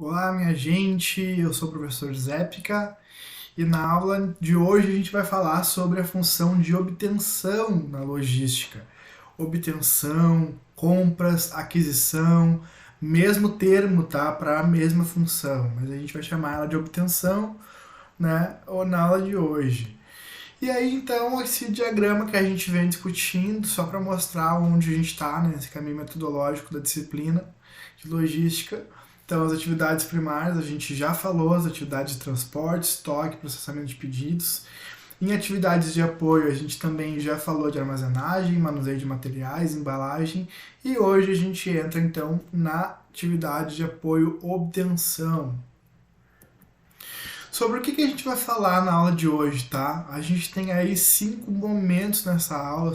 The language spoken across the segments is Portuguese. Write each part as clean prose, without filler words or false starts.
Olá, minha gente, eu sou o professor Zépica e na aula de hoje a gente vai falar sobre a função de obtenção na logística. Obtenção, compras, aquisição, mesmo termo, tá? Para a mesma função, mas a gente vai chamar ela de obtenção, né? Ou na aula de hoje. E aí, então, esse diagrama que a gente vem discutindo, só para mostrar onde a gente está nesse caminho metodológico da disciplina de logística. Então, as atividades primárias, a gente já falou, as atividades de transporte, estoque, processamento de pedidos. Em atividades de apoio, a gente também já falou de armazenagem, manuseio de materiais, embalagem. E hoje a gente entra, então, na atividade de apoio obtenção. Sobre o que a gente vai falar na aula de hoje, tá? A gente tem aí 5 momentos nessa aula,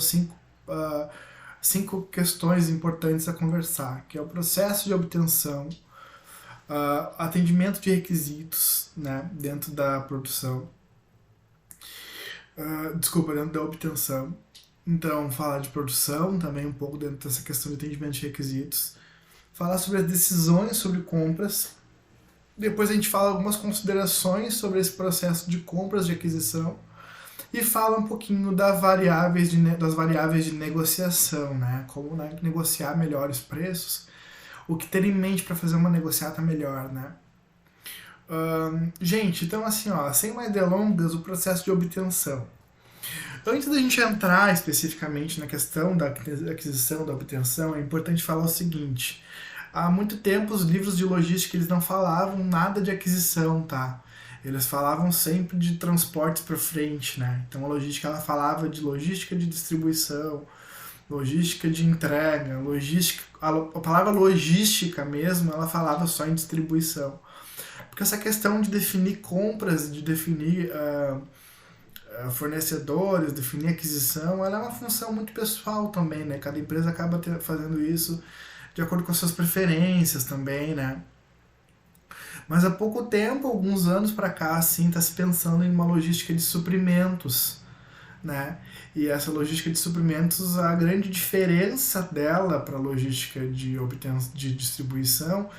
cinco questões importantes a conversar, que é o processo de obtenção, atendimento de requisitos, né, dentro da produção, dentro da obtenção. Então, falar de produção também um pouco dentro dessa questão de atendimento de requisitos. Falar sobre as decisões sobre compras. Depois a gente fala algumas considerações sobre esse processo de compras de aquisição e fala um pouquinho das variáveis de negociação, né? Como, né, negociar melhores preços, o que ter em mente para fazer uma negociata melhor, né? Gente, então assim, ó, sem mais delongas, o processo de obtenção. Antes da gente entrar especificamente na questão da aquisição, da obtenção, é importante falar o seguinte: há muito tempo os livros de logística eles não falavam nada de aquisição, tá? Eles falavam sempre de transportes para frente, né? Então a logística ela falava de logística de distribuição, logística de entrega, logística, a palavra logística mesmo, ela falava só em distribuição. Porque essa questão de definir compras, de definir fornecedores, definir aquisição, ela é uma função muito pessoal também, né? Cada empresa acaba fazendo isso de acordo com as suas preferências também, né? Mas há pouco tempo, alguns anos para cá, assim, está se pensando em uma logística de suprimentos, né? E essa logística de suprimentos, a grande diferença dela para a logística de distribuição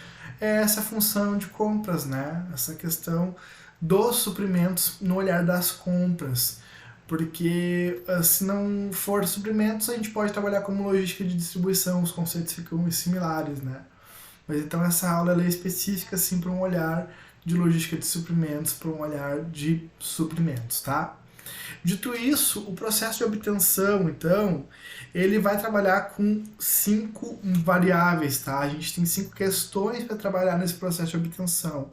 é essa função de compras, né? Essa questão dos suprimentos no olhar das compras. Porque se não for suprimentos, a gente pode trabalhar como logística de distribuição, os conceitos ficam similares, né? Mas então essa aula é específica assim para um olhar de logística de suprimentos, para um olhar de suprimentos, tá? Dito isso, o processo de obtenção, então, ele vai trabalhar com 5 variáveis, tá? A gente tem 5 questões para trabalhar nesse processo de obtenção.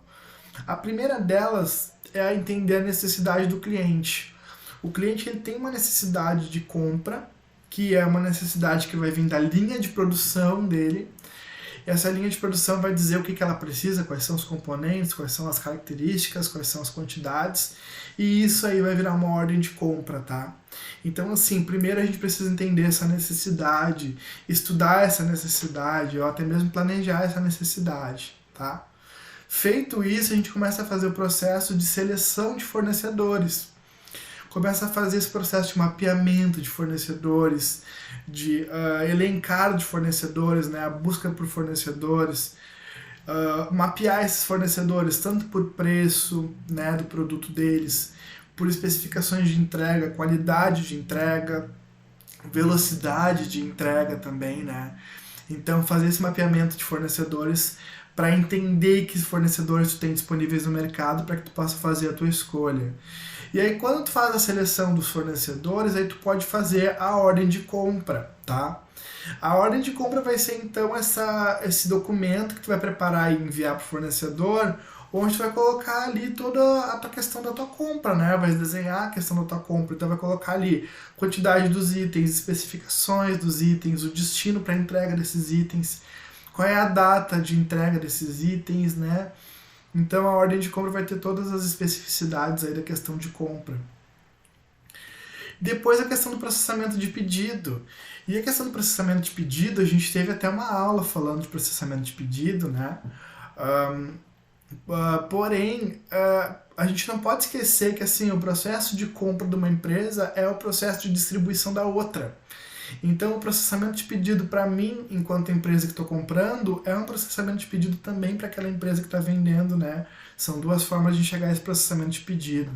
A primeira delas é entender a necessidade do cliente. O cliente ele tem uma necessidade de compra, que é uma necessidade que vai vir da linha de produção dele. Essa linha de produção vai dizer o que ela precisa, quais são os componentes, quais são as características, quais são as quantidades, e isso aí vai virar uma ordem de compra, tá? Então, assim, primeiro a gente precisa entender essa necessidade, estudar essa necessidade, ou até mesmo planejar essa necessidade, tá? Feito isso, a gente começa a fazer o processo de seleção de fornecedores. Começa a fazer esse processo de mapeamento de fornecedores, de elencar de fornecedores, né, a busca por fornecedores, mapear esses fornecedores tanto por preço, né, do produto deles, por especificações de entrega, qualidade de entrega, velocidade de entrega também, né? Então fazer esse mapeamento de fornecedores para entender que fornecedores tu tem disponíveis no mercado para que tu possa fazer a tua escolha. E aí quando tu faz a seleção dos fornecedores, aí tu pode fazer a ordem de compra, tá? A ordem de compra vai ser então esse documento que tu vai preparar e enviar para o fornecedor, onde tu vai colocar ali toda a tua questão da tua compra, né? Vai desenhar a questão da tua compra, então vai colocar ali quantidade dos itens, especificações dos itens, o destino para entrega desses itens, qual é a data de entrega desses itens, né? Então a ordem de compra vai ter todas as especificidades aí da questão de compra. Depois a questão do processamento de pedido. E a questão do processamento de pedido, a gente teve até uma aula falando de processamento de pedido, né? Porém, a gente não pode esquecer que assim, o processo de compra de uma empresa é o processo de distribuição da outra. Então, o processamento de pedido para mim, enquanto empresa que estou comprando, é um processamento de pedido também para aquela empresa que está vendendo, né? São duas formas de enxergar esse processamento de pedido.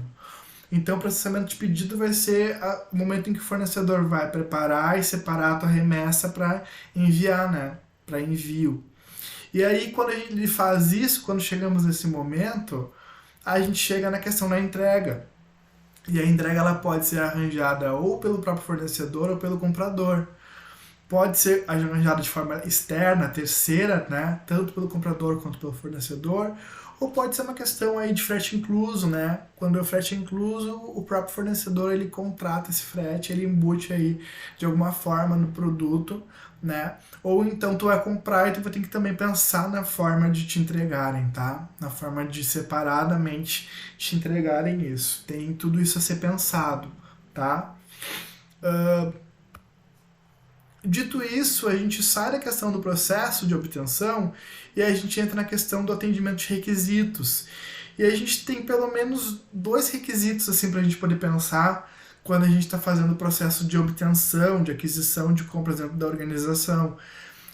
Então, o processamento de pedido vai ser o momento em que o fornecedor vai preparar e separar a tua remessa para enviar, né? Para envio. E aí, quando ele faz isso, quando chegamos nesse momento, a gente chega na questão da entrega. E a entrega ela pode ser arranjada ou pelo próprio fornecedor ou pelo comprador. Pode ser arranjada de forma externa, terceira, né? Tanto pelo comprador quanto pelo fornecedor. Ou pode ser uma questão aí de frete incluso, né? Quando o frete é incluso, o próprio fornecedor ele contrata esse frete, ele embute aí de alguma forma no produto, né? Ou então tu vai comprar e tu vai ter que também pensar na forma de te entregarem, tá? Na forma de separadamente te entregarem isso. Tem tudo isso a ser pensado, tá? Dito isso, a gente sai da questão do processo de obtenção e a gente entra na questão do atendimento de requisitos. E a gente tem pelo menos dois requisitos assim para a gente poder pensar quando a gente está fazendo o processo de obtenção, de aquisição de compras dentro da organização,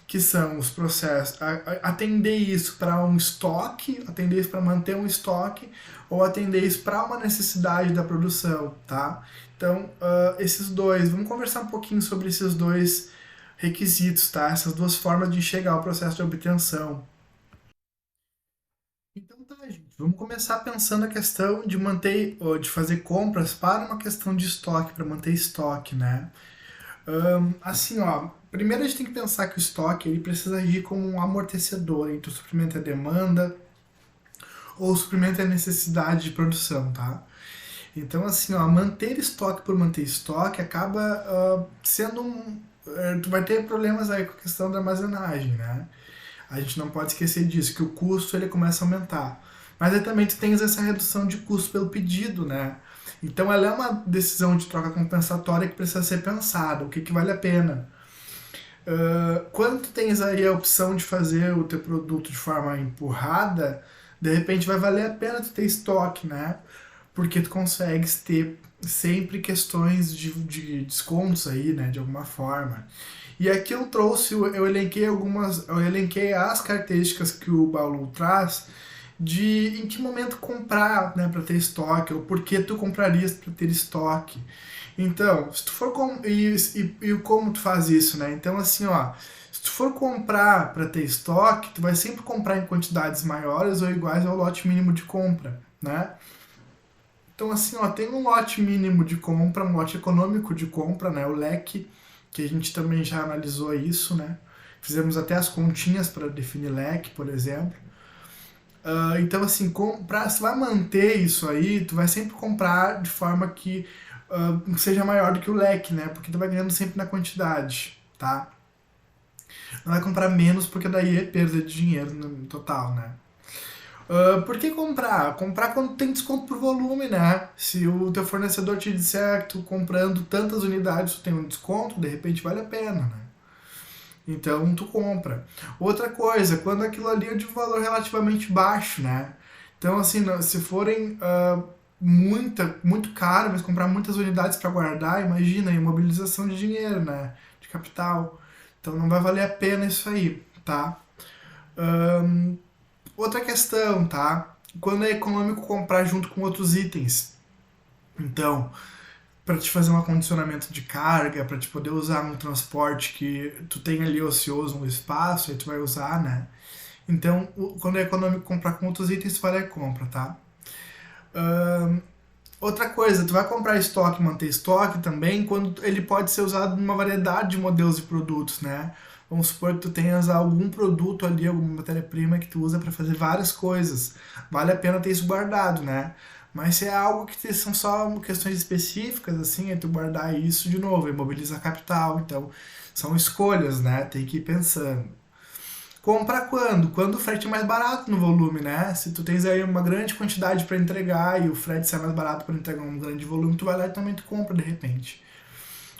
que são os processos, atender isso para um estoque, atender isso para manter um estoque, ou atender isso para uma necessidade da produção, tá? Então, esses dois, vamos conversar um pouquinho sobre esses dois requisitos, tá? Essas duas formas de enxergar o processo de obtenção. Então tá, gente. Vamos começar pensando a questão de manter, ou de fazer compras para uma questão de estoque, para manter estoque, né? Assim, ó, primeiro a gente tem que pensar que o estoque ele precisa agir como um amortecedor entre o suprimento e a demanda ou o suprimento e a necessidade de produção, tá? Então, assim, ó, manter estoque por manter estoque acaba sendo tu vai ter problemas aí com a questão da armazenagem, né? A gente não pode esquecer disso, que o custo ele começa a aumentar. Mas aí também tu tens essa redução de custo pelo pedido, né? Então ela é uma decisão de troca compensatória que precisa ser pensada, o que, que vale a pena. Quando tu tens aí a opção de fazer o teu produto de forma empurrada, de repente vai valer a pena tu ter estoque, né? Porque tu consegues ter sempre questões de descontos aí, né? De alguma forma. E aqui eu trouxe, eu elenquei eu elenquei as características que o baú traz de em que momento comprar, né, para ter estoque, ou por que tu comprarias para ter estoque. Então, se tu for e como tu faz isso, né? Então assim, ó, se tu for comprar para ter estoque, tu vai sempre comprar em quantidades maiores ou iguais ao lote mínimo de compra, né? Então assim, ó, tem um lote mínimo de compra, um lote econômico de compra, né? O leque, que a gente também já analisou isso, né? Fizemos até as continhas para definir leque, por exemplo. Então, assim, se vai manter isso aí, tu vai sempre comprar de forma que seja maior do que o leque, né? Porque tu vai ganhando sempre na quantidade, tá? Não vai comprar menos, porque daí é perda de dinheiro no total, né? Por que comprar? Comprar quando tem desconto por volume, né? Se o teu fornecedor te disser que tu comprando tantas unidades tu tem um desconto, de repente vale a pena, né? Então tu compra. Outra coisa, quando aquilo ali é de um valor relativamente baixo, né? Então assim, se forem muito caro, mas comprar muitas unidades para guardar, imagina, imobilização de dinheiro, né? De capital. Então não vai valer a pena isso aí, tá? Outra questão, tá? Quando é econômico comprar junto com outros itens. Então, para te fazer um acondicionamento de carga, para te poder usar um transporte que tu tem ali ocioso no espaço, aí tu vai usar, né? Então, quando é econômico comprar com outros itens, vale a compra, tá? Outra coisa, tu vai comprar estoque, manter estoque também, quando ele pode ser usado numa variedade de modelos e produtos, né? Vamos supor que tu tenhas algum produto ali, alguma matéria-prima que tu usa para fazer várias coisas. Vale a pena ter isso guardado, né? Mas se é algo que são só questões específicas, assim, é tu guardar isso de novo, imobiliza capital. Então, são escolhas, né? Tem que ir pensando. Comprar quando? Quando o frete é mais barato no volume, né? Se tu tens aí uma grande quantidade para entregar e o frete sai mais barato para entregar um grande volume, tu vai lá e também tu compra de repente.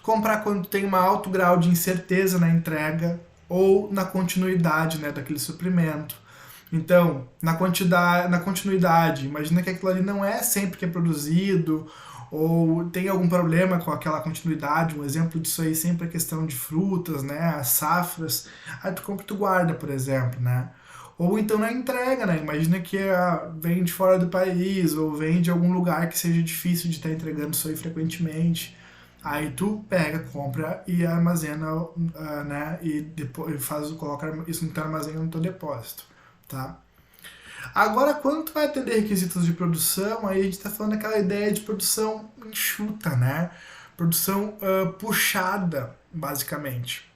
Comprar quando tem um alto grau de incerteza na entrega ou na continuidade, né, daquele suprimento. Então, na continuidade, imagina que aquilo ali não é sempre que é produzido, ou tem algum problema com aquela continuidade. Um exemplo disso aí sempre é a questão de frutas, né, as safras, aí tu compra e tu guarda, por exemplo, né. Ou então na entrega, né? Imagina que vem de fora do país, ou vem de algum lugar que seja difícil de estar entregando isso aí frequentemente. Aí tu pega, compra e armazena, né? E depois coloca isso no teu armazém no teu depósito, tá? Agora, quando tu vai atender requisitos de produção, aí a gente está falando daquela ideia de produção enxuta, né? Produção puxada, basicamente.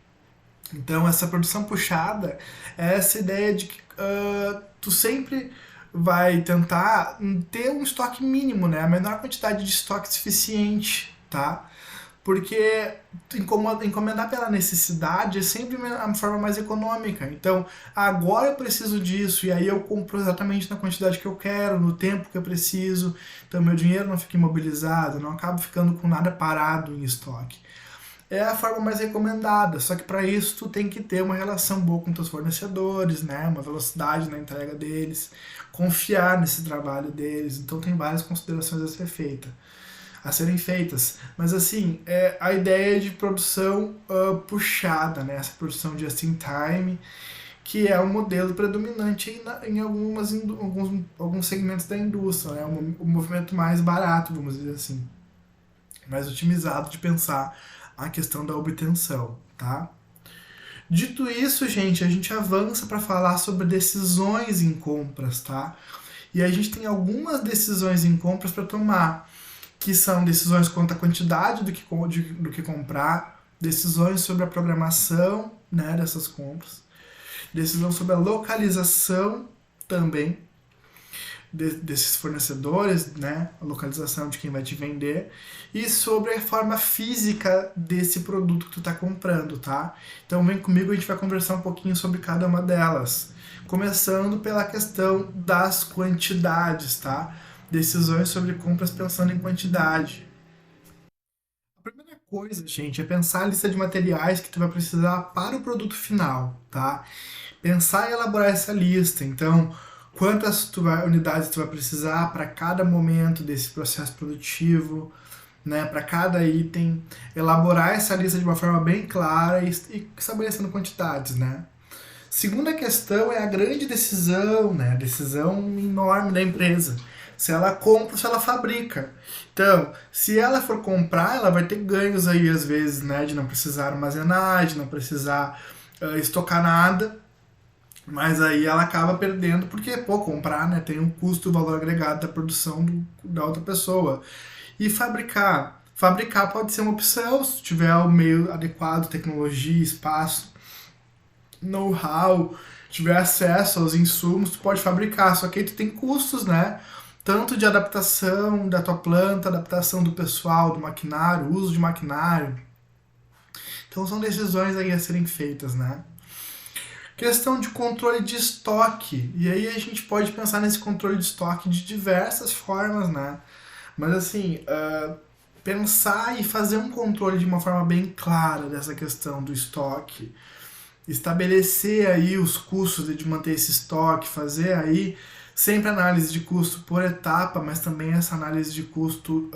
Então, essa produção puxada é essa ideia de que tu sempre vai tentar ter um estoque mínimo, né? A menor quantidade de estoque suficiente, tá? Porque encomendar pela necessidade é sempre a forma mais econômica. Então, agora eu preciso disso, e aí eu compro exatamente na quantidade que eu quero, no tempo que eu preciso. Então, meu dinheiro não fica imobilizado, eu não acabo ficando com nada parado em estoque. É a forma mais recomendada, só que para isso tu tem que ter uma relação boa com teus fornecedores, né? Uma velocidade na entrega deles, confiar nesse trabalho deles. Então tem várias considerações a serem feitas. Mas assim, a ideia de produção puxada, né? Essa produção just in time, que é um modelo predominante em alguns segmentos da indústria, né? Um movimento mais barato, vamos dizer assim, mais otimizado de pensar a questão da obtenção, tá? Dito isso, gente, a gente avança para falar sobre decisões em compras, tá? E a gente tem algumas decisões em compras para tomar, que são decisões quanto à quantidade do que comprar, decisões sobre a programação, né, dessas compras, decisão sobre a localização também desses fornecedores, né, a localização de quem vai te vender, e sobre a forma física desse produto que tu está comprando, tá? Então vem comigo, a gente vai conversar um pouquinho sobre cada uma delas, começando pela questão das quantidades, tá? Decisões sobre compras pensando em quantidade. A primeira coisa, gente, é pensar a lista de materiais que tu vai precisar para o produto final, tá? Pensar e elaborar essa lista. Então, quantas unidades tu vai precisar para cada momento desse processo produtivo, né, para cada item, elaborar essa lista de uma forma bem clara e estabelecendo quantidades, né. Segunda questão é a grande decisão, né, a decisão enorme da empresa, se ela compra ou se ela fabrica. Então, se ela for comprar, ela vai ter ganhos aí às vezes, né, de não precisar armazenar, de não precisar estocar nada, mas aí ela acaba perdendo porque, pô, comprar, né, tem um custo, valor agregado da produção da outra pessoa. E fabricar pode ser uma opção se tiver o meio adequado, tecnologia, espaço, know-how, tiver acesso aos insumos, tu pode fabricar, só que aí tu tem custos, né? Tanto de adaptação da tua planta, adaptação do pessoal, do maquinário, uso de maquinário. Então são decisões aí a serem feitas, né? Questão de controle de estoque. E aí a gente pode pensar nesse controle de estoque de diversas formas, né? Mas assim, pensar e fazer um controle de uma forma bem clara dessa questão do estoque, estabelecer aí os custos de manter esse estoque, fazer aí sempre análise de custo por etapa, mas também essa análise de custo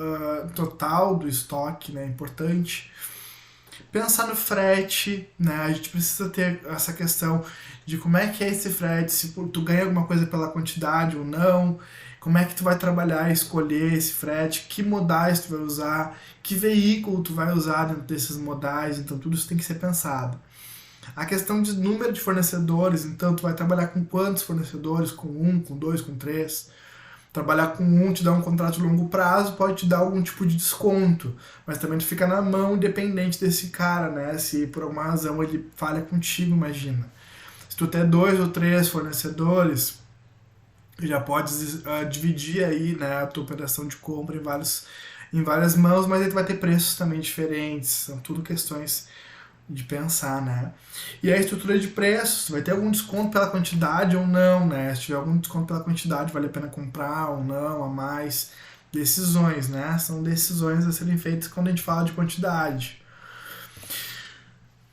total do estoque, né? Importante. Pensar no frete, né? A gente precisa ter essa questão de como é que é esse frete, se tu ganha alguma coisa pela quantidade ou não, como é que tu vai trabalhar e escolher esse frete, que modais tu vai usar, que veículo tu vai usar dentro desses modais, então tudo isso tem que ser pensado. A questão de número de fornecedores, então tu vai trabalhar com quantos fornecedores, com um, com dois, com três. Trabalhar com um te dá um contrato de longo prazo, pode te dar algum tipo de desconto, mas também tu fica na mão independente desse cara, né? Se por alguma razão ele falha contigo, imagina. Se tu tem 2 ou 3 fornecedores, já podes dividir aí, né, a tua operação de compra em várias mãos, mas aí tu vai ter preços também diferentes, são tudo questões de pensar, né? E a estrutura de preços, vai ter algum desconto pela quantidade ou não, né? Se tiver algum desconto pela quantidade, vale a pena comprar ou não, a mais. Decisões, né? São decisões a serem feitas quando a gente fala de quantidade.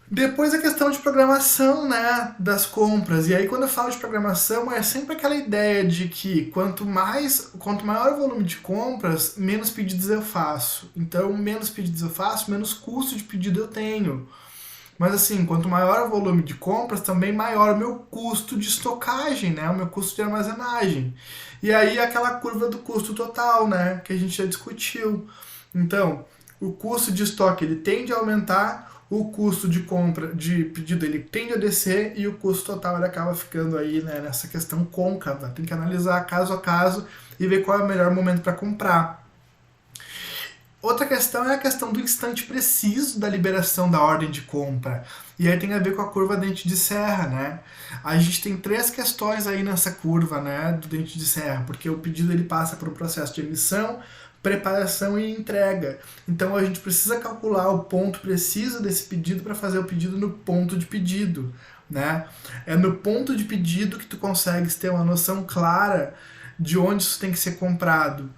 Depois a questão de programação, né, das compras. E aí quando eu falo de programação é sempre aquela ideia de que quanto maior o volume de compras, menos pedidos eu faço. Então, menos pedidos eu faço, menos custo de pedido eu tenho. Mas assim, quanto maior o volume de compras, também maior o meu custo de estocagem, né, o meu custo de armazenagem. E aí aquela curva do custo total, né, que a gente já discutiu. Então, o custo de estoque ele tende a aumentar, o custo de compra, de pedido, ele tende a descer e o custo total ele acaba ficando aí, né, nessa questão côncava. Tem que analisar caso a caso e ver qual é o melhor momento para comprar. Outra questão é a questão do instante preciso da liberação da ordem de compra. E aí tem a ver com a curva dente de serra, né? A gente tem três questões aí nessa curva, né, do dente de serra, porque o pedido ele passa por um processo de emissão, preparação e entrega. Então a gente precisa calcular o ponto preciso desse pedido para fazer o pedido no ponto de pedido, né? É no ponto de pedido que tu consegues ter uma noção clara de onde isso tem que ser comprado.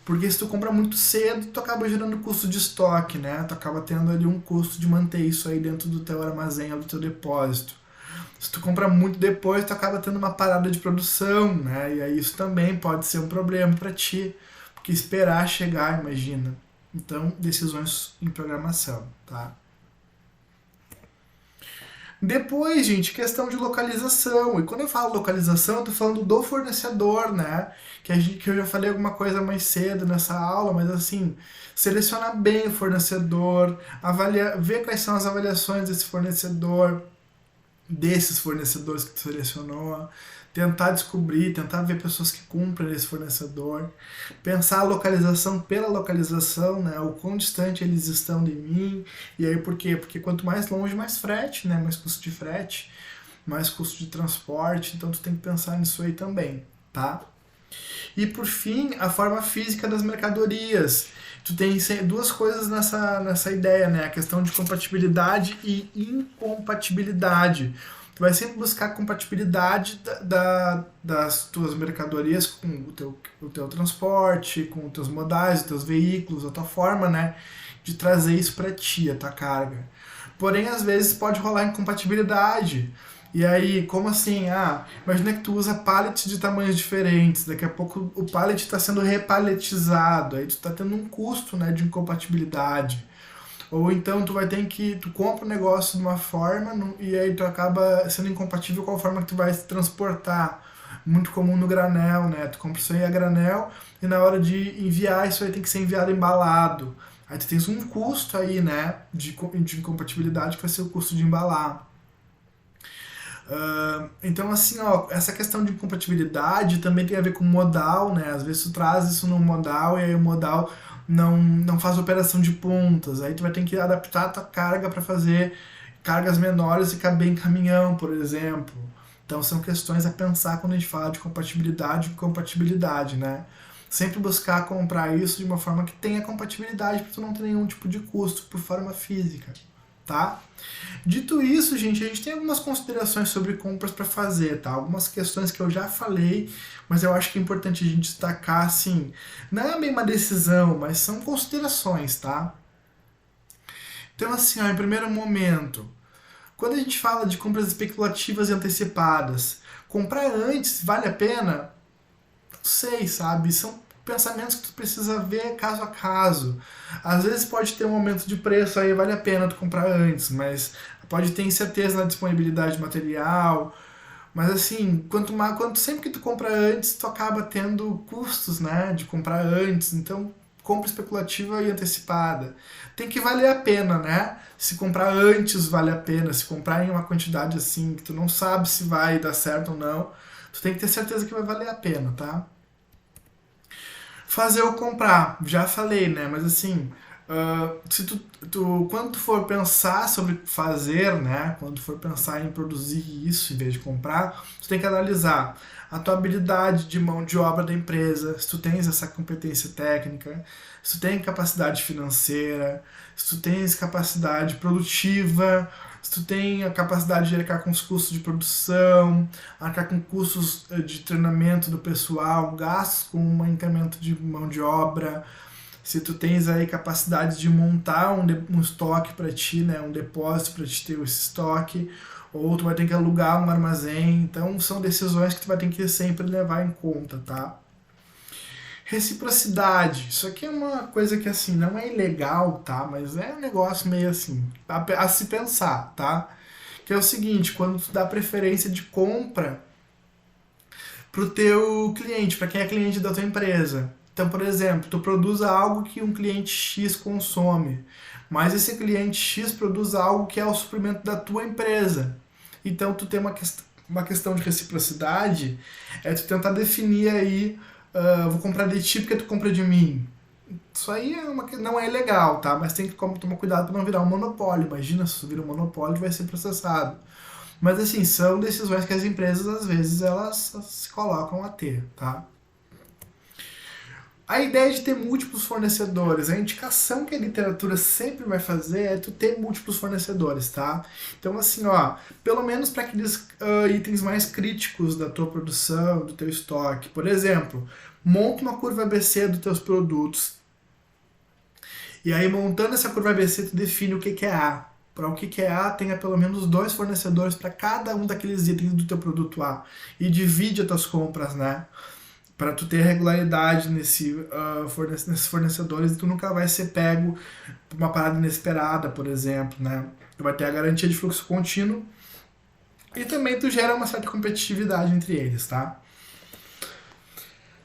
Porque se tu compra muito cedo, tu acaba gerando custo de estoque, né? Tu acaba tendo ali um custo de manter isso aí dentro do teu armazém ou do teu depósito. Se tu compra muito depois, tu acaba tendo uma parada de produção, né? E aí isso também pode ser um problema para ti, porque esperar chegar, imagina. Então, decisões em programação, tá? Depois, gente, questão de localização. E quando eu falo localização, eu tô falando do fornecedor, né? Que eu já falei alguma coisa mais cedo nessa aula, mas assim, selecionar bem o fornecedor, ver quais são as avaliações desses fornecedores que tu selecionou, tentar descobrir, tentar ver pessoas que cumprem esse fornecedor, pensar a localização pela localização, né, o quão distante eles estão de mim, e aí por quê? Porque quanto mais longe, mais frete, né, mais custo de frete, mais custo de transporte, então tu tem que pensar nisso aí também, tá? E por fim, a forma física das mercadorias. Tu tem duas coisas nessa ideia, né? A questão de compatibilidade e incompatibilidade. Tu vai sempre buscar compatibilidade das tuas mercadorias com o teu transporte, com os teus modais, os teus veículos, a tua forma, né, de trazer isso para ti, a tua carga. Porém, às vezes pode rolar incompatibilidade. E aí, como assim? Imagina que tu usa pallets de tamanhos diferentes, daqui a pouco o pallet está sendo repaletizado, aí tu está tendo um custo, né, de incompatibilidade. Ou então tu compra o negócio de uma forma e aí tu acaba sendo incompatível com a forma que tu vai se transportar. Muito comum no granel, né? Tu compra isso aí a granel e na hora de enviar isso aí tem que ser enviado embalado. Aí tu tens um custo aí, né, de incompatibilidade que vai ser o custo de embalar. Então, assim, ó, essa questão de incompatibilidade também tem a ver com modal, né? Às vezes tu traz isso no modal e aí o modal não faz operação de pontas. Aí tu vai ter que adaptar a tua carga para fazer cargas menores e caber em caminhão, por exemplo. Então são questões a pensar quando a gente fala de compatibilidade e incompatibilidade, né? Sempre buscar comprar isso de uma forma que tenha compatibilidade para tu não ter nenhum tipo de custo por forma física, tá? Dito isso, gente, a gente tem algumas considerações sobre compras para fazer, tá? Algumas questões que eu já falei, mas eu acho que é importante a gente destacar, assim, não é bem uma decisão, mas são considerações, tá? Então, assim, ó, em primeiro momento, quando a gente fala de compras especulativas e antecipadas, comprar antes vale a pena? Não sei, sabe? São pensamentos que tu precisa ver caso a caso. Às vezes pode ter um aumento de preço, aí vale a pena tu comprar antes, mas pode ter incerteza na disponibilidade de material. Mas assim, sempre que tu compra antes, tu acaba tendo custos, né, de comprar antes. Então, compra especulativa e antecipada. Tem que valer a pena, né? Se comprar antes vale a pena, se comprar em uma quantidade assim que tu não sabe se vai dar certo ou não, tu tem que ter certeza que vai valer a pena, tá? Fazer ou comprar, já falei, né? Mas assim, se quando tu for pensar sobre fazer, né? Quando tu for pensar em produzir isso em vez de comprar, tu tem que analisar a tua habilidade de mão de obra da empresa, se tu tens essa competência técnica, se tu tens capacidade financeira, se tu tens capacidade produtiva, se tu tem a capacidade de arcar com os custos de produção, arcar com custos de treinamento do pessoal, gastos com um incremento de mão de obra, se tu tens aí capacidade de montar um estoque para ti, né, um depósito para te ter esse estoque, ou tu vai ter que alugar um armazém. Então são decisões que tu vai ter que sempre levar em conta, tá? Reciprocidade. Isso aqui é uma coisa que, assim, não é ilegal, tá? Mas é um negócio meio assim, a se pensar, tá? Que é o seguinte, quando tu dá preferência de compra pro teu cliente, para quem é cliente da tua empresa. Então, por exemplo, tu produz algo que um cliente X consome, mas esse cliente X produz algo que é o suprimento da tua empresa. Então, tu tem uma questão de reciprocidade, é tu tentar definir aí, vou comprar de ti porque tu compra de mim. Isso aí não é legal, tá? Mas tem que tomar cuidado para não virar um monopólio. Imagina se vira um monopólio, vai ser processado. Mas assim, são decisões que as empresas às vezes elas se colocam a ter, tá? A ideia de ter múltiplos fornecedores, a indicação que a literatura sempre vai fazer é tu ter múltiplos fornecedores, tá? Então assim, ó, pelo menos para aqueles itens mais críticos da tua produção, do teu estoque. Por exemplo, monta uma curva ABC dos teus produtos. E aí montando essa curva ABC tu define o que é A. Para o que é A, tenha pelo menos 2 fornecedores para cada um daqueles itens do teu produto A. E divide as tuas compras, né? Para tu ter regularidade nesses fornecedores, tu nunca vai ser pego por uma parada inesperada, por exemplo, né? Tu vai ter a garantia de fluxo contínuo e também tu gera uma certa competitividade entre eles, tá?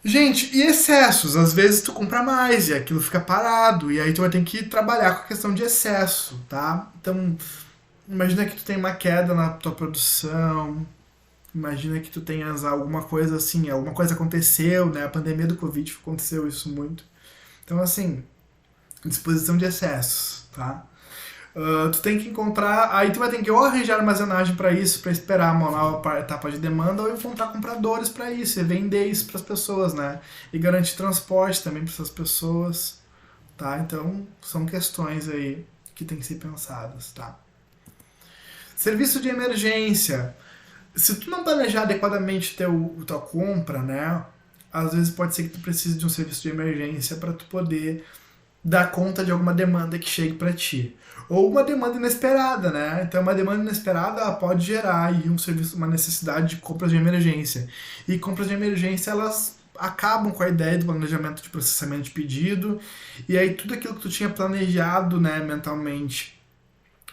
Gente, e excessos? Às vezes tu compra mais e aquilo fica parado, e aí tu vai ter que trabalhar com a questão de excesso, tá? Então, imagina que tu tem uma queda na tua produção, imagina que tu tenhas alguma coisa assim, alguma coisa aconteceu, né? A pandemia do Covid aconteceu isso muito. Então, assim, disposição de excessos, tá? Tu tem que encontrar, aí tu vai ter que ou arranjar armazenagem para isso, para esperar uma nova etapa de demanda, ou encontrar compradores para isso, e vender isso para as pessoas, né? E garantir transporte também para essas pessoas, tá? Então, são questões aí que tem que ser pensadas, tá? Serviço de emergência. Se tu não planejar adequadamente tua compra, né? Às vezes pode ser que tu precise de um serviço de emergência para tu poder dar conta de alguma demanda que chegue para ti. Ou uma demanda inesperada, né? Então uma demanda inesperada ela pode gerar aí uma necessidade de compras de emergência. E compras de emergência elas acabam com a ideia do planejamento de processamento de pedido, e aí tudo aquilo que tu tinha planejado, né, mentalmente,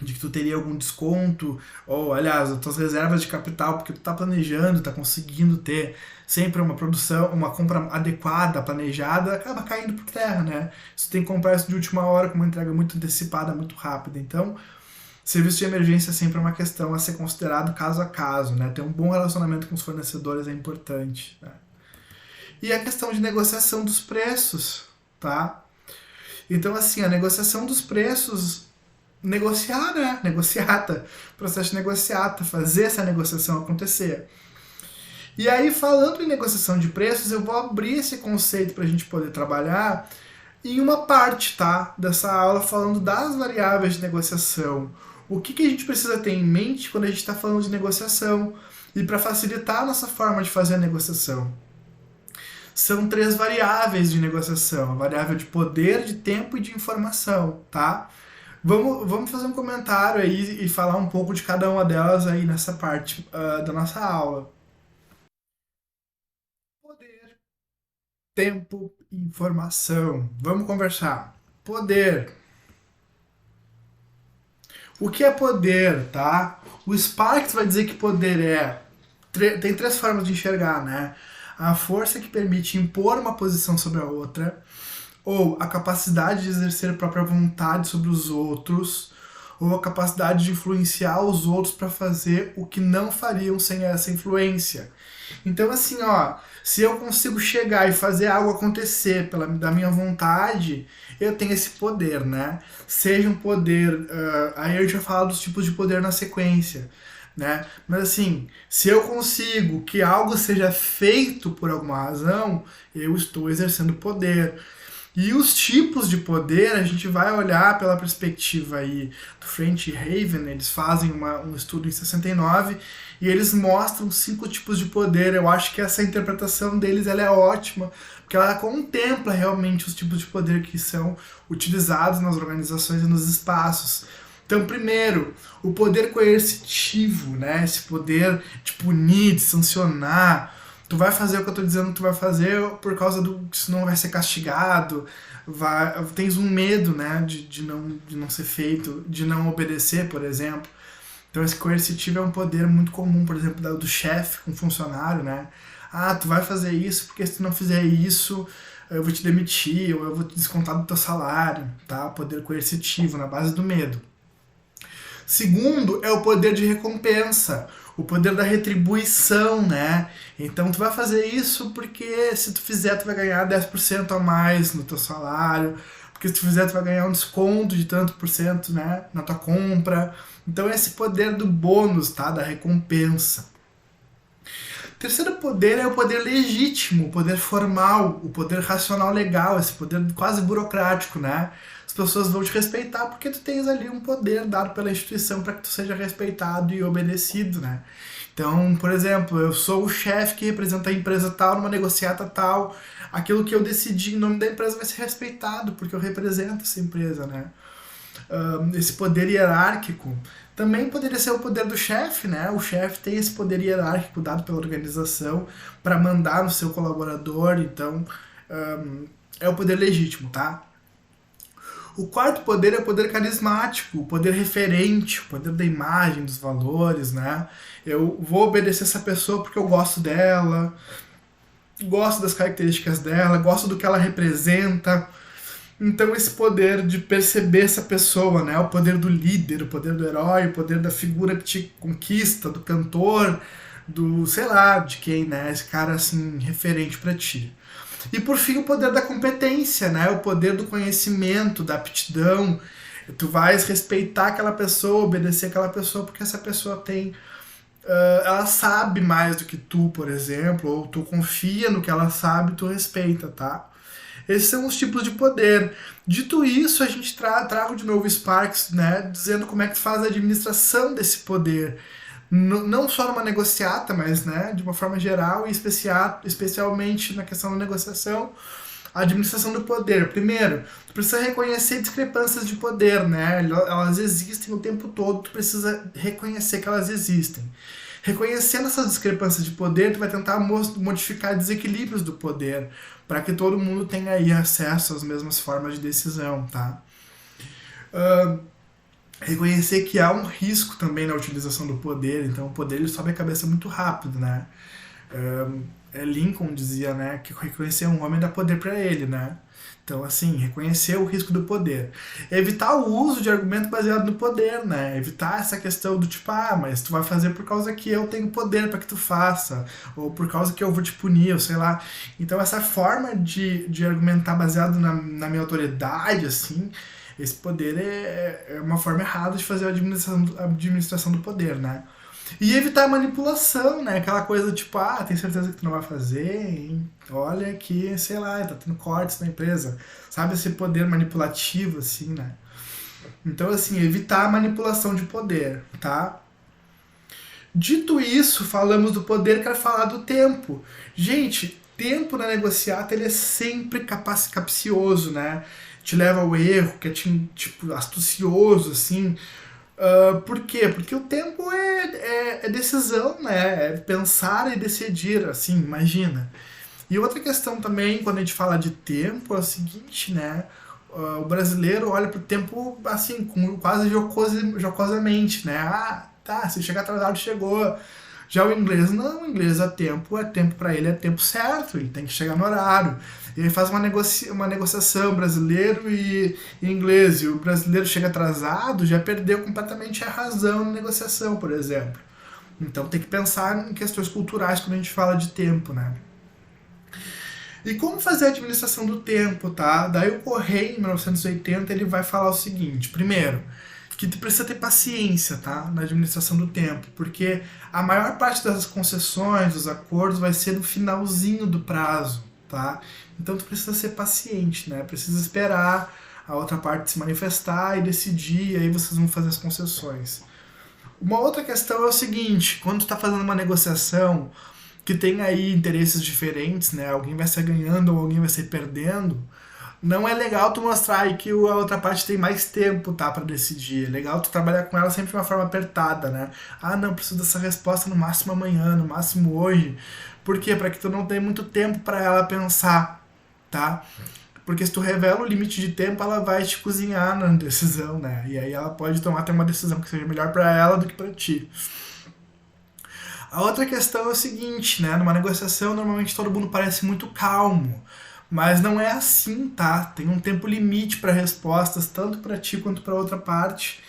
de que tu teria algum desconto, ou aliás, as tuas reservas de capital, porque tu tá planejando, tá conseguindo ter sempre uma produção, uma compra adequada, planejada, acaba caindo por terra, né? Você tem que comprar isso de última hora com uma entrega muito antecipada, muito rápida. Então, serviço de emergência é sempre uma questão a ser considerado caso a caso, né? Ter um bom relacionamento com os fornecedores é importante, né? E a questão de negociação dos preços, tá? Então, assim, a negociação dos preços, negociar, né? Negociata, processo de negociata, fazer essa negociação acontecer. E aí, falando em negociação de preços, eu vou abrir esse conceito para a gente poder trabalhar em uma parte, tá? Dessa aula falando das variáveis de negociação. O que a gente precisa ter em mente quando a gente está falando de negociação e para facilitar a nossa forma de fazer a negociação. São 3 variáveis de negociação, a variável de poder, de tempo e de informação, tá? Vamos fazer um comentário aí e falar um pouco de cada uma delas aí nessa parte da nossa aula. Poder, tempo e informação. Vamos conversar. Poder. O que é poder, tá? O Sparks vai dizer que poder tem 3 formas de enxergar, né? A força que permite impor uma posição sobre a outra, ou a capacidade de exercer a própria vontade sobre os outros, ou a capacidade de influenciar os outros para fazer o que não fariam sem essa influência. Então, assim, ó, se eu consigo chegar e fazer algo acontecer da minha vontade, eu tenho esse poder, né? Seja um poder, aí a gente vai falar dos tipos de poder na sequência, né? Mas assim, se eu consigo que algo seja feito por alguma razão, eu estou exercendo poder. E os tipos de poder, a gente vai olhar pela perspectiva aí do French e Haven, eles fazem um estudo em 69 e eles mostram 5 tipos de poder. Eu acho que essa interpretação deles ela é ótima, porque ela contempla realmente os tipos de poder que são utilizados nas organizações e nos espaços. Então, primeiro, o poder coercitivo, né? Esse poder de punir, de sancionar. Tu vai fazer o que eu tô dizendo que tu vai fazer por causa do que senão vai ser castigado. Tens um medo, né? De não ser feito, de não obedecer, por exemplo. Então, esse coercitivo é um poder muito comum, por exemplo, do chefe com funcionário, né? Ah, tu vai fazer isso porque se tu não fizer isso, eu vou te demitir ou eu vou te descontar do teu salário, tá? Poder coercitivo, na base do medo. Segundo é o poder de recompensa, o poder da retribuição, né? Então tu vai fazer isso porque se tu fizer tu vai ganhar 10% a mais no teu salário, porque se tu fizer tu vai ganhar um desconto de tanto por cento, né, na tua compra. Então esse poder do bônus, tá? Da recompensa. Terceiro poder é o poder legítimo, o poder formal, o poder racional legal, esse poder quase burocrático, né? As pessoas vão te respeitar porque tu tens ali um poder dado pela instituição para que tu seja respeitado e obedecido, né? Então, por exemplo, eu sou o chefe que representa a empresa tal numa negociata tal, aquilo que eu decidi em nome da empresa vai ser respeitado porque eu represento essa empresa, né? Esse poder hierárquico também poderia ser o poder do chefe, né? O chefe tem esse poder hierárquico dado pela organização para mandar no seu colaborador, então é o poder legítimo, tá? O quarto poder é o poder carismático, o poder referente, o poder da imagem, dos valores, né? Eu vou obedecer essa pessoa porque eu gosto dela, gosto das características dela, gosto do que ela representa. Então esse poder de perceber essa pessoa, né? O poder do líder, o poder do herói, o poder da figura que te conquista, do cantor, do, sei lá, de quem, né? Esse cara, assim, referente pra ti. E por fim o poder da competência, né? O poder do conhecimento, da aptidão. Tu vais respeitar aquela pessoa, obedecer aquela pessoa, porque essa pessoa tem... ela sabe mais do que tu, por exemplo, ou tu confia no que ela sabe, tu respeita, tá? Esses são os tipos de poder. Dito isso, a gente trago de novo Sparks, né, dizendo como é que faz a administração desse poder. Não só numa negociata, mas, né, de uma forma geral e especialmente na questão da negociação, a administração do poder. Primeiro, tu precisa reconhecer discrepâncias de poder, né? Elas existem o tempo todo, tu precisa reconhecer que elas existem. Reconhecendo essas discrepâncias de poder, tu vai tentar modificar desequilíbrios do poder, para que todo mundo tenha aí acesso às mesmas formas de decisão, tá? Reconhecer que há um risco também na utilização do poder, então o poder ele sobe a cabeça muito rápido, né? Lincoln dizia, né, que reconhecer um homem dá poder para ele, né? Então, assim, reconhecer o risco do poder. Evitar o uso de argumento baseado no poder, né? Evitar essa questão do tipo, ah, mas tu vai fazer por causa que eu tenho poder para que tu faça, ou por causa que eu vou te punir, ou sei lá. Então, essa forma de argumentar baseado na minha autoridade, assim, esse poder é uma forma errada de fazer a administração do poder, né? E evitar a manipulação, né? Aquela coisa tipo, ah, tem certeza que tu não vai fazer, hein? Olha que, sei lá, tá tendo cortes na empresa. Sabe, esse poder manipulativo, assim, né? Então, assim, evitar a manipulação de poder, tá? Dito isso, falamos do poder, quero falar do tempo. Gente, tempo na negociata, ele é sempre capcioso, né? Te leva ao erro, que é, tipo, astucioso, assim. Por quê? Porque o tempo é decisão, né? É pensar e decidir, assim, imagina. E outra questão também, quando a gente fala de tempo, é o seguinte, né? O brasileiro olha pro tempo, assim, quase jocosamente, né? Ah, tá, se chegar atrasado, chegou. Já o inglês, não, o inglês é tempo para ele, é tempo certo, ele tem que chegar no horário. E ele faz uma negociação brasileiro e inglês, e o brasileiro chega atrasado, já perdeu completamente a razão na negociação, por exemplo. Então tem que pensar em questões culturais quando a gente fala de tempo, né? E como fazer a administração do tempo, tá? Daí o Correia, em 1980, ele vai falar o seguinte, primeiro, que tu precisa ter paciência, tá? Na administração do tempo, porque a maior parte das concessões, dos acordos, vai ser no finalzinho do prazo. tá? Então tu precisa ser paciente, né? Precisa esperar a outra parte se manifestar e decidir, e aí vocês vão fazer as concessões. Uma outra questão é o seguinte, quando tu tá fazendo uma negociação que tem aí interesses diferentes, né? Alguém vai ser ganhando ou alguém vai ser perdendo, não é legal tu mostrar aí que a outra parte tem mais tempo, tá, para decidir. É legal tu trabalhar com ela sempre de uma forma apertada, né? Ah, não, preciso dessa resposta no máximo amanhã, no máximo hoje. Por quê? Para que tu não tenha muito tempo para ela pensar, tá? Porque se tu revela o limite de tempo, ela vai te cozinhar na decisão, né? E aí ela pode tomar até uma decisão que seja melhor para ela do que para ti. A outra questão é o seguinte, né? Numa negociação, normalmente todo mundo parece muito calmo. Mas não é assim, tá? Tem um tempo limite para respostas, tanto para ti quanto para outra parte.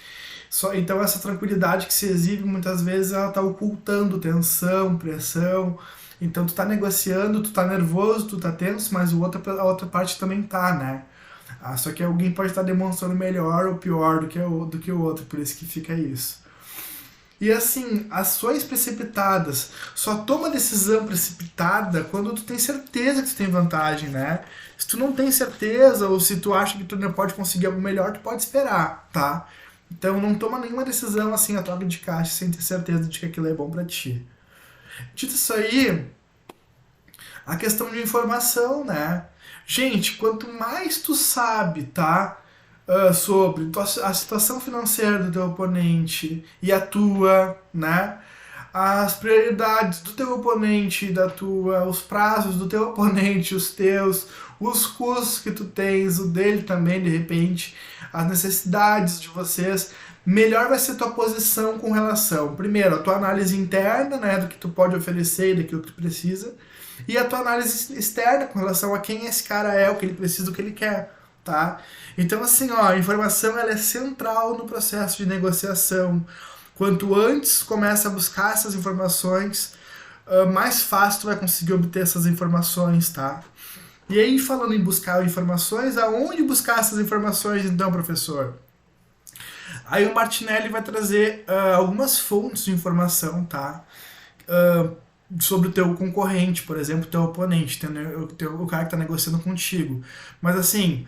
Então essa tranquilidade que se exibe muitas vezes ela tá ocultando tensão, pressão. Então tu tá negociando, tu tá nervoso, tu tá tenso, mas a outra parte também tá, né? Só que alguém pode estar demonstrando melhor ou pior do que o outro, por isso que fica isso. E assim, ações precipitadas. Só toma decisão precipitada quando tu tem certeza que tu tem vantagem, né? Se tu não tem certeza ou se tu acha que tu não pode conseguir algo melhor, tu pode esperar, tá? Então não toma nenhuma decisão assim a troca de caixa sem ter certeza de que aquilo é bom pra ti. Dito isso aí, a questão de informação, né? Gente, quanto mais tu sabe, tá? Sobre a situação financeira do teu oponente e a tua, né? As prioridades do teu oponente e da tua, os prazos do teu oponente, os teus, os custos que tu tens, o dele também, de repente, as necessidades de vocês, melhor vai ser tua posição com relação, primeiro, a tua análise interna, né, do que tu pode oferecer e daquilo que tu precisa, e a tua análise externa com relação a quem esse cara é, o que ele precisa, o que ele quer, tá? Então, assim, ó, a informação ela é central no processo de negociação. Quanto antes começa a buscar essas informações, mais fácil tu vai conseguir obter essas informações, tá? E aí, falando em buscar informações, aonde buscar essas informações, então, professor? Aí o Martinelli vai trazer algumas fontes de informação, tá? Sobre o teu concorrente, por exemplo, o teu oponente, o cara que está negociando contigo. Mas assim,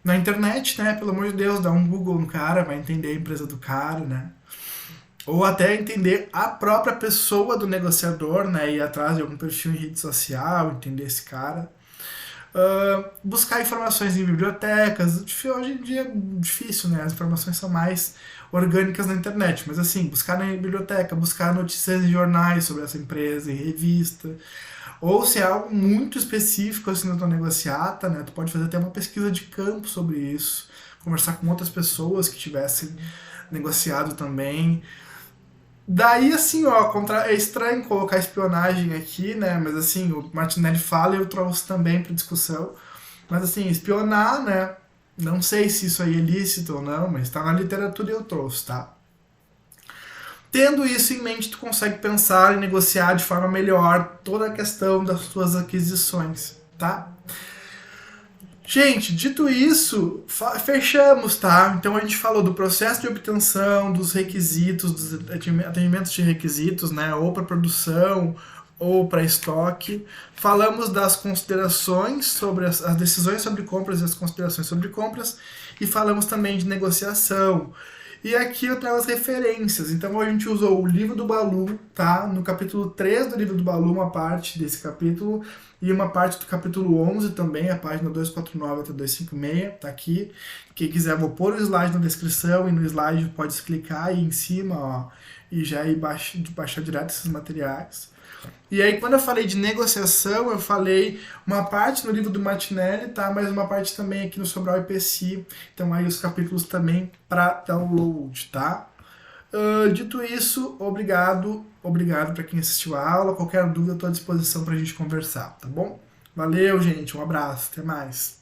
na internet, né, pelo amor de Deus, dá um Google no cara, vai entender a empresa do cara, né? Ou até entender a própria pessoa do negociador, né, ir atrás de algum perfil em rede social, entender esse cara. Buscar informações em bibliotecas, hoje em dia é difícil, né, as informações são mais orgânicas na internet, mas assim, buscar na biblioteca, buscar notícias em jornais sobre essa empresa, em revista, ou se é algo muito específico assim na tua negociata, né, tu pode fazer até uma pesquisa de campo sobre isso, conversar com outras pessoas que tivessem negociado também. Daí, assim, ó, é estranho colocar espionagem aqui, né, mas assim, o Martinelli fala e eu trouxe também para discussão, mas assim, espionar, né, não sei se isso aí é lícito ou não, mas está na literatura e eu trouxe, tá? Tendo isso em mente, tu consegue pensar e negociar de forma melhor toda a questão das tuas aquisições, tá? Gente, dito isso, fechamos, tá? Então a gente falou do processo de obtenção, dos requisitos, dos atendimentos de requisitos, né? Ou para produção, ou para estoque. Falamos das considerações sobre as decisões sobre compras e as considerações sobre compras. E falamos também de negociação. E aqui eu trago as referências. Então a gente usou o livro do Balloon, tá? No capítulo 3 do livro do Balloon, uma parte desse capítulo, e uma parte do capítulo 11 também, a página 249 até 256, tá aqui. Quem quiser, vou pôr o slide na descrição, e no slide pode clicar aí em cima, ó, e já ir baixar direto esses materiais. E aí, quando eu falei de negociação, eu falei uma parte no livro do Martinelli, tá? Mas uma parte também aqui no Sobral IPC. Então, aí os capítulos também para download, tá? Dito isso, obrigado para quem assistiu a aula. Qualquer dúvida, eu estou à disposição para a gente conversar, tá bom? Valeu, gente. Um abraço. Até mais.